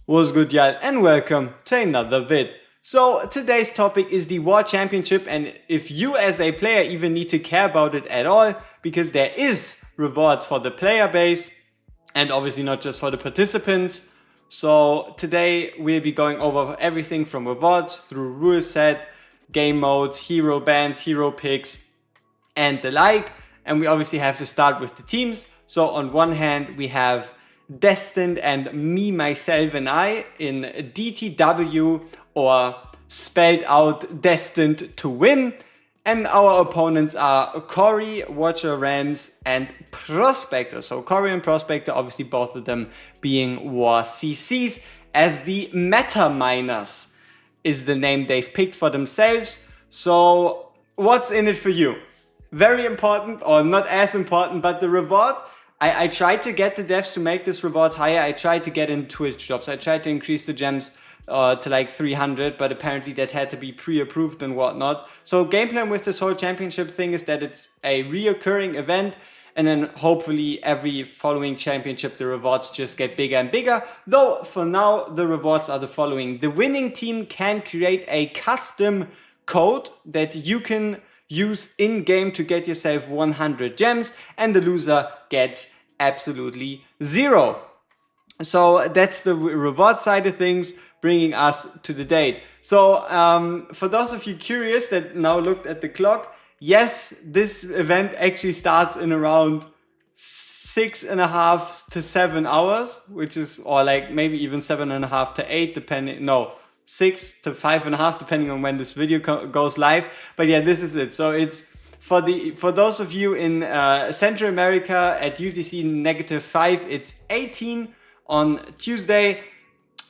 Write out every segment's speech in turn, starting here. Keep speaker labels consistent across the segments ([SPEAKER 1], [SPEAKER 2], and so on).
[SPEAKER 1] What's good, y'all, and welcome to another vid. So today's topic is the WOR Championship, and if you as a player even need to care about it at all, because there is rewards for the player base and obviously not just for the participants. So today we'll be going over everything from rewards through rule set, game modes, hero bans, hero picks, and the like. And we obviously have to start with the teams. So on one hand, we have Destined and me, myself, and I in DTW, or spelled out Destined to Win. And our opponents are Corey, Watcher Rams, and Prospector. So Corey and Prospector, obviously both of them being WOR CCs, as the meta miners is the name they've picked for themselves. So what's in it for you? Very important, or not as important, but the reward. I tried to get the devs to make this reward higher. I tried to get in Twitch jobs. I tried to increase the gems to like 300, but apparently that had to be pre-approved and whatnot. So game plan with this whole championship thing is that it's a reoccurring event, and then hopefully every following championship the rewards just get bigger and bigger. Though for now the rewards are the following. The winning team can create a custom code that you can use in game to get yourself 100 gems, and the loser gets absolutely 0. So that's the reward side of things, bringing us to the date. So for those of you curious that now looked at the clock, yes, this event actually starts in around 6.5 to 7 hours, which is, or like maybe even 7.5 to 8, depending, no, 6 to 5.5, depending on when this video goes live. But yeah, this is it. So it's for those of you in Central America at UTC -5, it's 18 on Tuesday.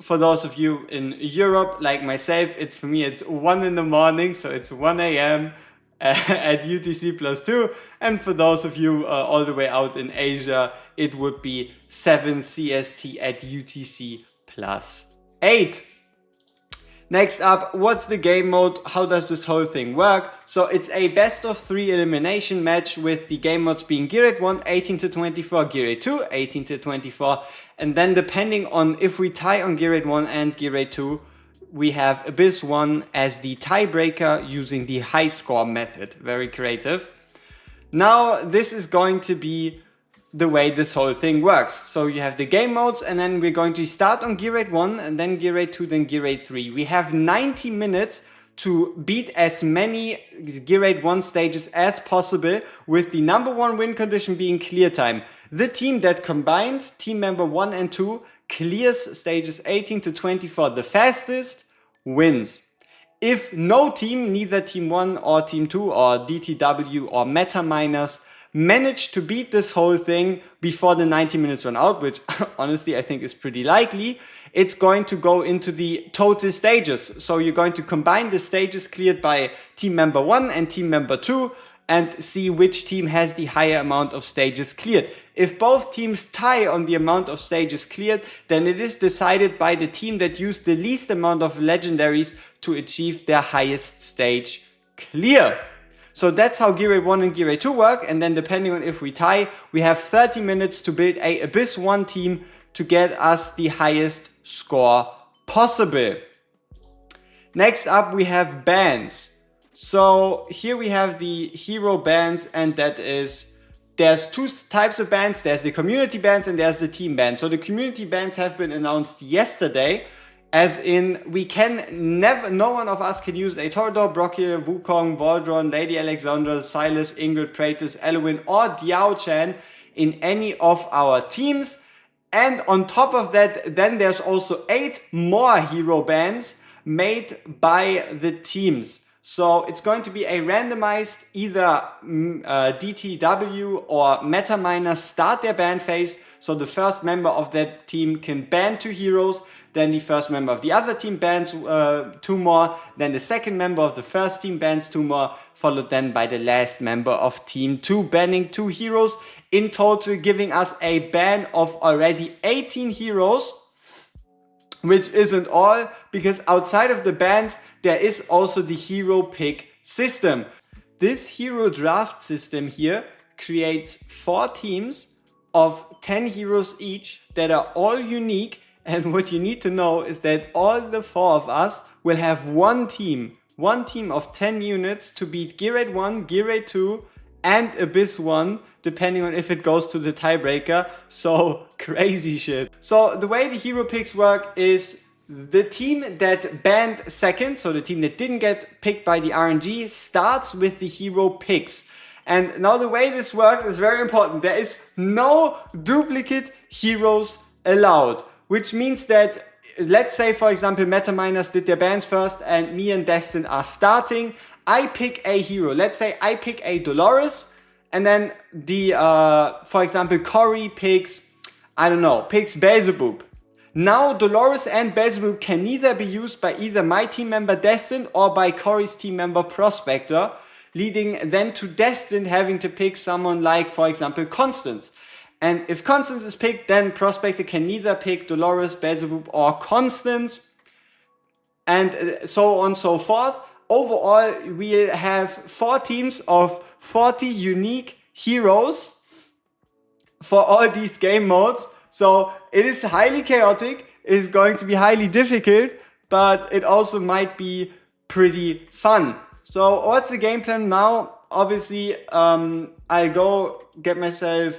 [SPEAKER 1] For those of you in Europe, like myself, for me, it's 1 in the morning, so it's 1 a.m. at UTC +2. And for those of you all the way out in Asia, it would be 7 CST at UTC +8. Next up, what's the game mode? How does this whole thing work? So it's a best of 3 elimination match, with the game modes being Gear Rate 1, 18 to 24, Gear Rate 2, 18 to 24. And then depending on if we tie on Gear Rate 1 and Gear Rate 2, we have Abyss 1 as the tiebreaker using the high score method. Very creative. Now this is going to be the way this whole thing works. So you have the game modes, and then we're going to start on Gear Rate 1, and then Gear Rate 2, then Gear Rate 3. We have 90 minutes to beat as many Gear Rate 1 stages as possible, with the #1 win condition being clear time. The team that combined, team member 1 and 2, clears stages 18 to 24 the fastest wins. If no team, neither team 1 or team 2 or DTW or meta miners, manage to beat this whole thing before the 90 minutes run out, which honestly I think is pretty likely, it's going to go into the total stages. So you're going to combine the stages cleared by team member 1 and team member 2 and see which team has the higher amount of stages cleared. If both teams tie on the amount of stages cleared, then it is decided by the team that used the least amount of legendaries to achieve their highest stage clear. So that's how Gear Rate 1 and Gear Rate 2 work, and then depending on if we tie, we have 30 minutes to build a Abyss 1 team to get us the highest score possible. Next up, we have bans. So here we have the hero bans, and that is, there's 2 types of bans. There's the community bans and there's the team bans. So the community bans have been announced yesterday. As in, we can never, no one of us can use a Torador, Brockie, Wukong, Valdron, Lady Alexandra, Silas, Ingrid, Praetus, Eloin, or Diao Chan in any of our teams. And on top of that, then there's also 8 more hero bans made by the teams. So it's going to be a randomized, either DTW or MetaMiner start their ban phase. So the first member of that team can ban 2 heroes. Then the first member of the other team bans 2 more. Then the second member of the first team bans 2 more. Followed then by the last member of team 2 banning 2 heroes. In total giving us a ban of already 18 heroes. Which isn't all, because outside of the bans, there is also the hero pick system. This hero draft system here creates 4 teams of 10 heroes each that are all unique And what you need to know is that all the 4 of us will have one team of 10 units to beat Gear Raid 1, Gear Raid 2, and Abyss 1, depending on if it goes to the tiebreaker. So crazy shit. So the way the hero picks work is the team that banned second, so the team that didn't get picked by the RNG, starts with the hero picks. And now the way this works is very important. There is no duplicate heroes allowed, which means that, let's say for example MetaMiners did their bans first and me and Destin are starting. I pick a hero. Let's say I pick a Dolores, and then for example Corey picks, I don't know, picks Beelzebub. Now Dolores and Beelzebub can neither be used by either my team member Destin or by Corey's team member Prospector, leading then to Destin having to pick someone like, for example, Constance. And if Constance is picked, then Prospector can neither pick Dolores, Beelzebub or Constance, and so on and so forth. Overall, we have 4 teams of 40 unique heroes for all these game modes. So it is highly chaotic, it is going to be highly difficult, but it also might be pretty fun. So what's the game plan now? Obviously, I'll go get myself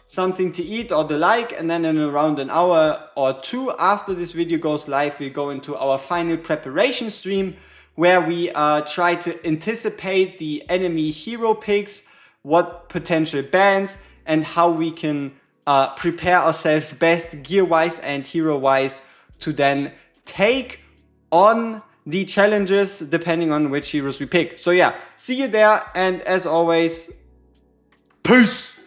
[SPEAKER 1] something to eat or the like, and then in around an hour or 2 after this video goes live, we go into our final preparation stream where we try to anticipate the enemy hero picks, what potential bans, and how we can prepare ourselves best gear-wise and hero-wise to then take on the challenges depending on which heroes we pick. So yeah, see you there, and as always, peace!